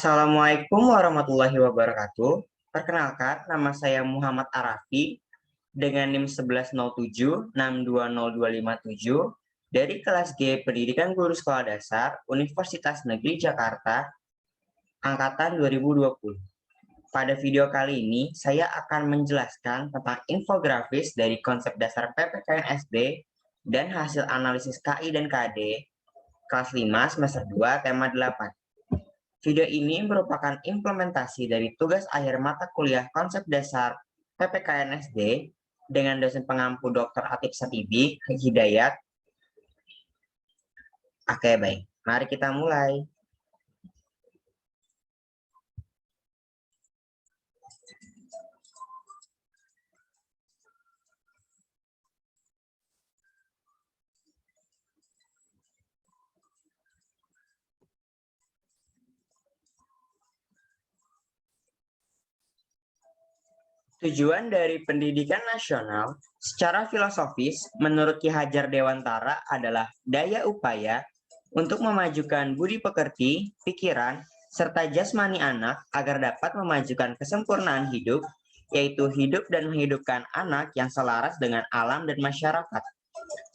Assalamualaikum warahmatullahi wabarakatuh. Perkenalkan, nama saya Muhammad Arafi dengan NIM 1107620257 dari kelas G Pendidikan Guru Sekolah Dasar Universitas Negeri Jakarta angkatan 2020. Pada video kali ini, saya akan menjelaskan tentang infografis dari konsep dasar PPKN SD dan hasil analisis KI dan KD kelas 5 semester 2 tema 8. Video ini merupakan implementasi dari tugas akhir mata kuliah konsep dasar PPKN SD dengan dosen pengampu Dr. Atif Satibi Hidayat. Oke, baik. Mari kita mulai. Tujuan dari pendidikan nasional secara filosofis menurut Ki Hajar Dewantara adalah daya upaya untuk memajukan budi pekerti, pikiran, serta jasmani anak agar dapat memajukan kesempurnaan hidup, yaitu hidup dan menghidupkan anak yang selaras dengan alam dan masyarakat.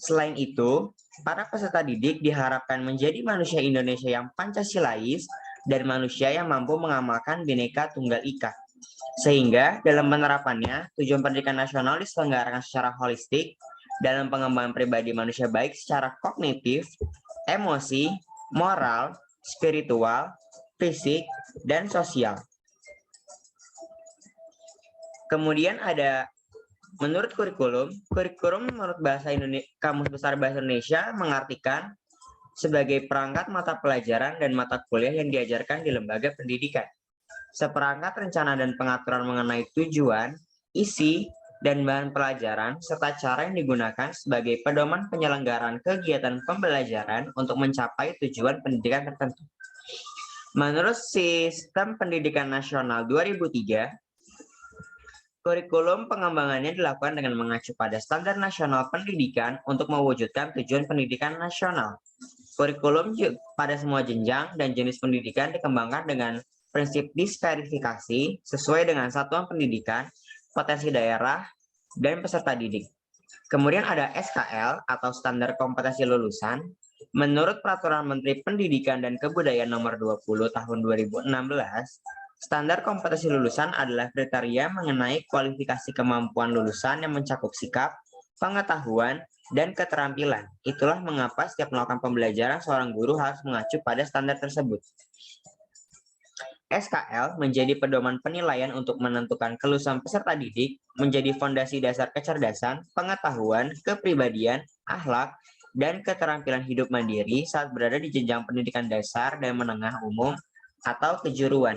Selain itu, para peserta didik diharapkan menjadi manusia Indonesia yang Pancasilais dan manusia yang mampu mengamalkan Bhinneka Tunggal Ika. Sehingga dalam penerapannya, tujuan pendidikan nasional diselenggarakan secara holistik dalam pengembangan pribadi manusia baik secara kognitif, emosi, moral, spiritual, fisik, dan sosial. Kemudian ada menurut kurikulum menurut Kamus Besar Bahasa Indonesia mengartikan sebagai perangkat mata pelajaran dan mata kuliah yang diajarkan di lembaga pendidikan. Seperangkat rencana dan pengaturan mengenai tujuan, isi, dan bahan pelajaran, serta cara yang digunakan sebagai pedoman penyelenggaraan kegiatan pembelajaran untuk mencapai tujuan pendidikan tertentu. Menurut Sistem Pendidikan Nasional 2003, kurikulum pengembangannya dilakukan dengan mengacu pada standar nasional pendidikan untuk mewujudkan tujuan pendidikan nasional. Kurikulum pada semua jenjang dan jenis pendidikan dikembangkan dengan prinsip disverifikasi sesuai dengan satuan pendidikan, potensi daerah, dan peserta didik. Kemudian ada SKL atau Standar Kompetensi Lulusan. Menurut Peraturan Menteri Pendidikan dan Kebudayaan Nomor 20 Tahun 2016, standar kompetensi lulusan adalah kriteria mengenai kualifikasi kemampuan lulusan yang mencakup sikap, pengetahuan, dan keterampilan. Itulah mengapa setiap melakukan pembelajaran seorang guru harus mengacu pada standar tersebut. SKL menjadi pedoman penilaian untuk menentukan kelulusan peserta didik, menjadi fondasi dasar kecerdasan, pengetahuan, kepribadian, akhlak, dan keterampilan hidup mandiri saat berada di jenjang pendidikan dasar dan menengah umum atau kejuruan.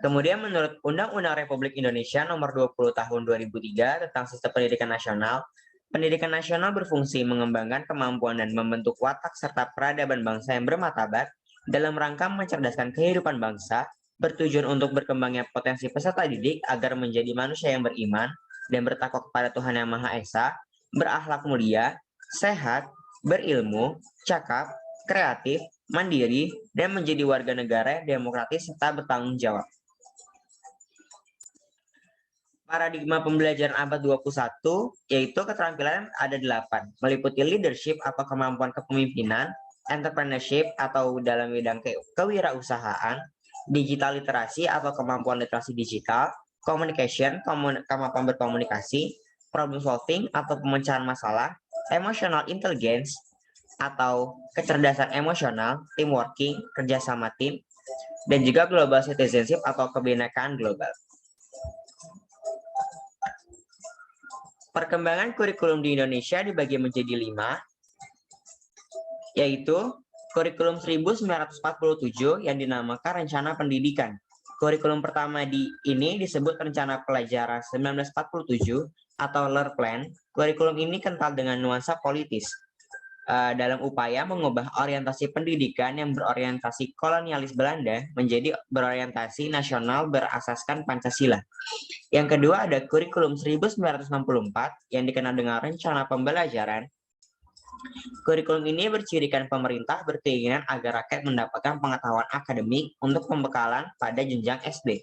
Kemudian menurut Undang-Undang Republik Indonesia Nomor 20 Tahun 2003 tentang Sistem Pendidikan Nasional berfungsi mengembangkan kemampuan dan membentuk watak serta peradaban bangsa yang bermartabat dalam rangka mencerdaskan kehidupan bangsa, bertujuan untuk berkembangnya potensi peserta didik agar menjadi manusia yang beriman dan bertakwa kepada Tuhan Yang Maha Esa, berakhlak mulia, sehat, berilmu, cakap, kreatif, mandiri, dan menjadi warga negara yang demokratis serta bertanggung jawab. Paradigma pembelajaran abad 21 yaitu keterampilan ada 8, meliputi leadership atau kemampuan kepemimpinan, entrepreneurship atau dalam bidang kewirausahaan, digital literasi atau kemampuan literasi digital, communication, kemampuan berkomunikasi, problem solving atau pemecahan masalah, emotional intelligence atau kecerdasan emosional, team working, kerjasama tim, dan juga global citizenship atau kebinekaan global. Perkembangan kurikulum di Indonesia dibagi menjadi 5, yaitu kurikulum 1947 yang dinamakan Rencana Pendidikan. Kurikulum pertama ini disebut Rencana Pelajaran 1947 atau LEAR Plan. Kurikulum ini kental dengan nuansa politis dalam upaya mengubah orientasi pendidikan yang berorientasi kolonialis Belanda menjadi berorientasi nasional berasaskan Pancasila. Yang kedua ada kurikulum 1964 yang dikenal dengan Rencana Pembelajaran Kurikulum ini bercirikan pemerintah berkeinginan agar rakyat mendapatkan pengetahuan akademik untuk pembekalan pada jenjang SD.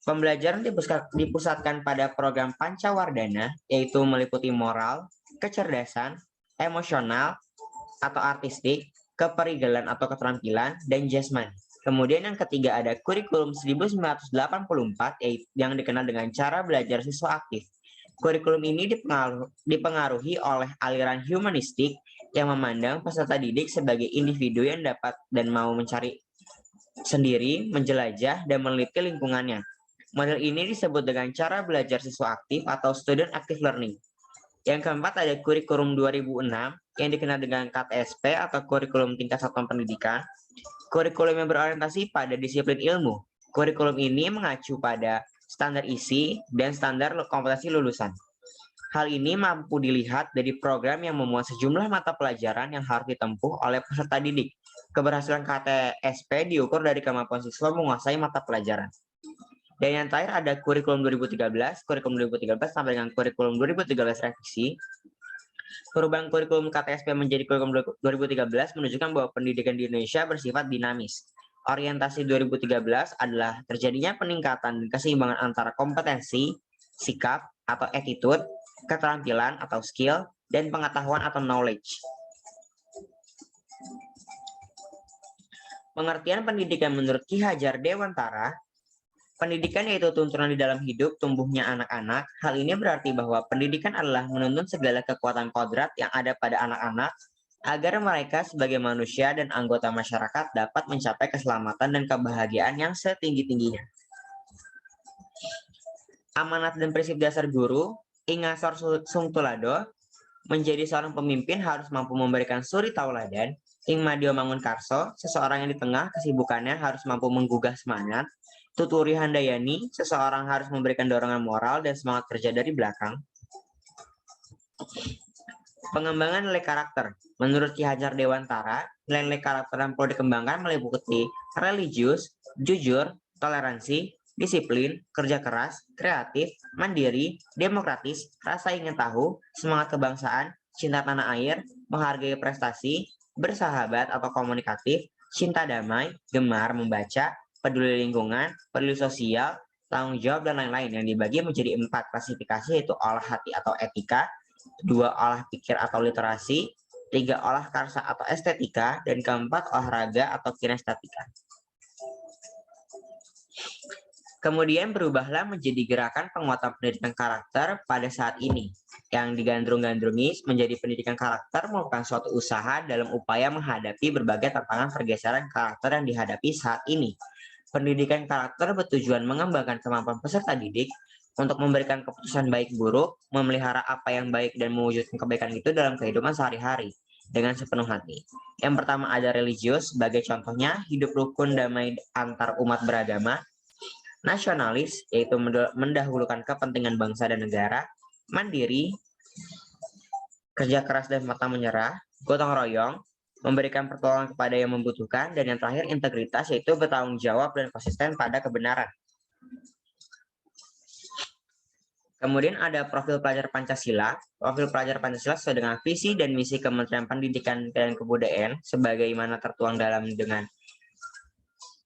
Pembelajaran dipusatkan pada program Pancawardhana, yaitu meliputi moral, kecerdasan, emosional atau artistik, keperigalan atau keterampilan, dan jasmani. Kemudian yang ketiga ada kurikulum 1984 yang dikenal dengan cara belajar siswa aktif. Kurikulum ini dipengaruhi oleh aliran humanistik yang memandang peserta didik sebagai individu yang dapat dan mau mencari sendiri, menjelajah, dan meneliti lingkungannya. Model ini disebut dengan cara belajar siswa aktif atau student active learning. Yang keempat ada kurikulum 2006 yang dikenal dengan KTSP atau kurikulum tingkat satuan pendidikan. Kurikulum yang berorientasi pada disiplin ilmu. Kurikulum ini mengacu pada standar isi dan standar kompetensi lulusan. Hal ini mampu dilihat dari program yang memuat sejumlah mata pelajaran yang harus ditempuh oleh peserta didik. Keberhasilan KTSP diukur dari kemampuan siswa menguasai mata pelajaran. Dan yang terakhir ada kurikulum 2013 sampai dengan kurikulum 2013 revisi. Perubahan kurikulum KTSP menjadi kurikulum 2013 menunjukkan bahwa pendidikan di Indonesia bersifat dinamis. Orientasi 2013 adalah terjadinya peningkatan dan keseimbangan antara kompetensi, sikap atau attitude, keterampilan atau skill, dan pengetahuan atau knowledge. Pengertian pendidikan menurut Ki Hajar Dewantara, pendidikan yaitu tuntunan di dalam hidup tumbuhnya anak-anak. Hal ini berarti bahwa pendidikan adalah menuntun segala kekuatan kodrat yang ada pada anak-anak agar mereka sebagai manusia dan anggota masyarakat dapat mencapai keselamatan dan kebahagiaan yang setinggi-tingginya. Amanat dan prinsip dasar guru, Ingasor Sungtulado, menjadi seorang pemimpin harus mampu memberikan suri tauladan. Ing Madio Mangunkarso, seseorang yang di tengah kesibukannya harus mampu menggugah semangat. Tuturi Handayani, seseorang harus memberikan dorongan moral dan semangat kerja dari belakang. Pengembangan nilai karakter. Menurut Ki Hajar Dewantara, nilai-nilai karakter yang perlu dikembangkan meliputi religius, jujur, toleransi, disiplin, kerja keras, kreatif, mandiri, demokratis, rasa ingin tahu, semangat kebangsaan, cinta tanah air, menghargai prestasi, bersahabat atau komunikatif, cinta damai, gemar membaca, peduli lingkungan, peduli sosial, tanggung jawab, dan lain-lain yang dibagi menjadi 4 klasifikasi yaitu olah hati atau etika, 2 olah pikir atau literasi, 3 olah karsa atau estetika, dan keempat olahraga atau kinestetika. Kemudian berubahlah menjadi gerakan penguatan pendidikan karakter pada saat ini, yang digandrung-gandrungi menjadi pendidikan karakter merupakan suatu usaha dalam upaya menghadapi berbagai tantangan pergeseran karakter yang dihadapi saat ini. Pendidikan karakter bertujuan mengembangkan kemampuan peserta didik untuk memberikan keputusan baik buruk, memelihara apa yang baik dan mewujudkan kebaikan itu dalam kehidupan sehari-hari dengan sepenuh hati. Yang pertama ada religius, sebagai contohnya hidup rukun damai antar umat beragama. Nasionalis, yaitu mendahulukan kepentingan bangsa dan negara. Mandiri, kerja keras dan pantang menyerah. Gotong royong, memberikan pertolongan kepada yang membutuhkan. Dan yang terakhir integritas, yaitu bertanggung jawab dan konsisten pada kebenaran. Kemudian ada profil pelajar Pancasila. Profil pelajar Pancasila sesuai dengan visi dan misi Kementerian Pendidikan dan Kebudayaan sebagaimana tertuang dalam dengan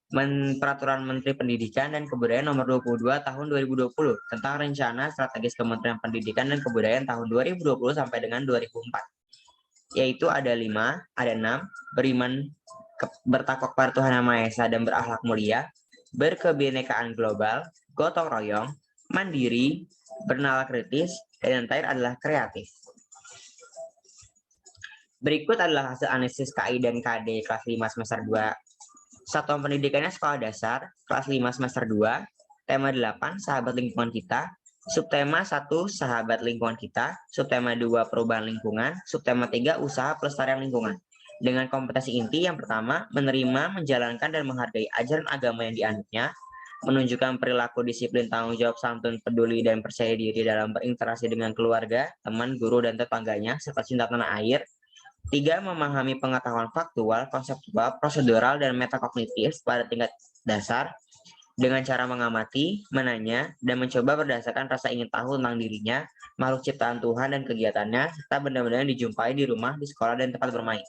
Peraturan Menteri Pendidikan dan Kebudayaan Nomor 22 Tahun 2020 tentang Rencana Strategis Kementerian Pendidikan dan Kebudayaan tahun 2020 sampai dengan 2004. Yaitu ada 5, ada 6, beriman, bertakwa kepada Tuhan Yang Maha Esa dan berakhlak mulia, berkebinekaan global, gotong royong, mandiri, bernalar kritis, dan yang terakhir adalah kreatif. Berikut adalah hasil analisis KI dan KD kelas 5 semester 2. Satuan pendidikannya sekolah dasar, kelas 5 semester 2, tema 8, sahabat lingkungan kita, subtema 1, sahabat lingkungan kita, subtema 2, perubahan lingkungan, subtema 3, usaha pelestarian lingkungan. Dengan kompetensi inti yang pertama, menerima, menjalankan, dan menghargai ajaran agama yang dianutnya, menunjukkan perilaku disiplin, tanggung jawab, santun, peduli, dan percaya diri dalam berinteraksi dengan keluarga, teman, guru, dan tetangganya, serta cinta tanah air. 3. Memahami pengetahuan faktual, konseptual, prosedural, dan metakognitif pada tingkat dasar. Dengan cara mengamati, menanya, dan mencoba berdasarkan rasa ingin tahu tentang dirinya, makhluk ciptaan Tuhan dan kegiatannya, serta benda-benda yang dijumpai di rumah, di sekolah, dan tempat bermain.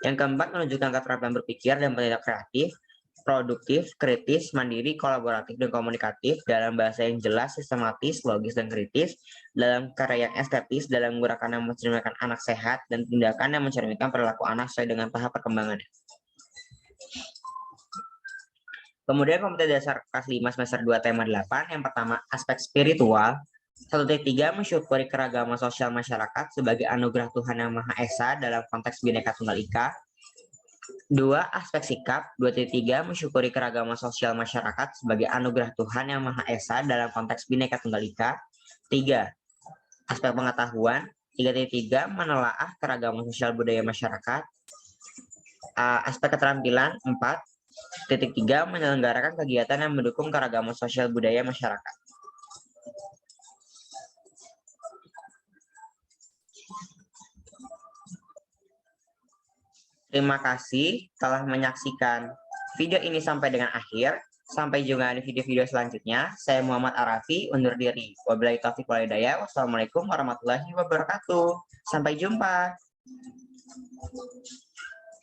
Yang keempat, menunjukkan keterampilan berpikir dan bertindak kreatif, produktif, kritis, mandiri, kolaboratif, dan komunikatif dalam bahasa yang jelas, sistematis, logis, dan kritis, dalam karya yang estetis, dalam gerakan yang mencerminkan anak sehat, dan tindakan yang mencerminkan perilaku anak sesuai dengan tahap perkembangannya. Kemudian kompetensi dasar kelas 5 semester 2 tema 8, yang pertama aspek spiritual. 1.3 mensyukuri keragaman sosial masyarakat sebagai anugerah Tuhan Yang Maha Esa dalam konteks Bhinneka Tunggal Ika. 2. Aspek sikap. 2.3 mensyukuri keragaman sosial masyarakat sebagai anugerah Tuhan Yang Maha Esa dalam konteks Bhinneka Tunggal Ika. 3. Aspek pengetahuan. 3.3 menelaah keragaman sosial budaya masyarakat. Aspek keterampilan. 4.3 menyelenggarakan kegiatan yang mendukung keragaman sosial budaya masyarakat. Terima kasih telah menyaksikan video ini sampai dengan akhir. Sampai jumpa di video-video selanjutnya. Saya Muhammad Arafi, undur diri. Wabillahi taufiq wal hidayah. Wassalamualaikum warahmatullahi wabarakatuh. Sampai jumpa.